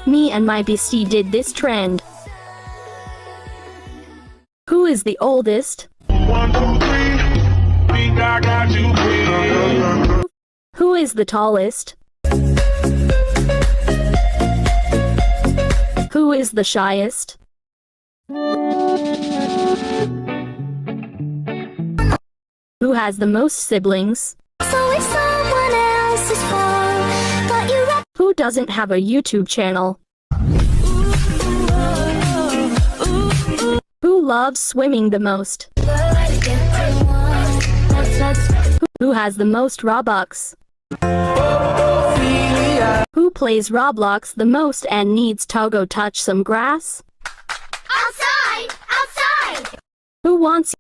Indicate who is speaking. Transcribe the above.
Speaker 1: Me and my bestie did this trend. Who is the oldest?
Speaker 2: 1, 2, 3. Think I got you pretty.
Speaker 1: Who is the tallest? Who is the shyest? Who has the most siblings?
Speaker 3: So it's someone else's fault, but you
Speaker 1: Who doesn't have a YouTube channel? Who loves swimming the most? Who has the most Robux? Who plays Roblox the most and needs to go touch some grass?
Speaker 3: outside, outside.
Speaker 1: Who wants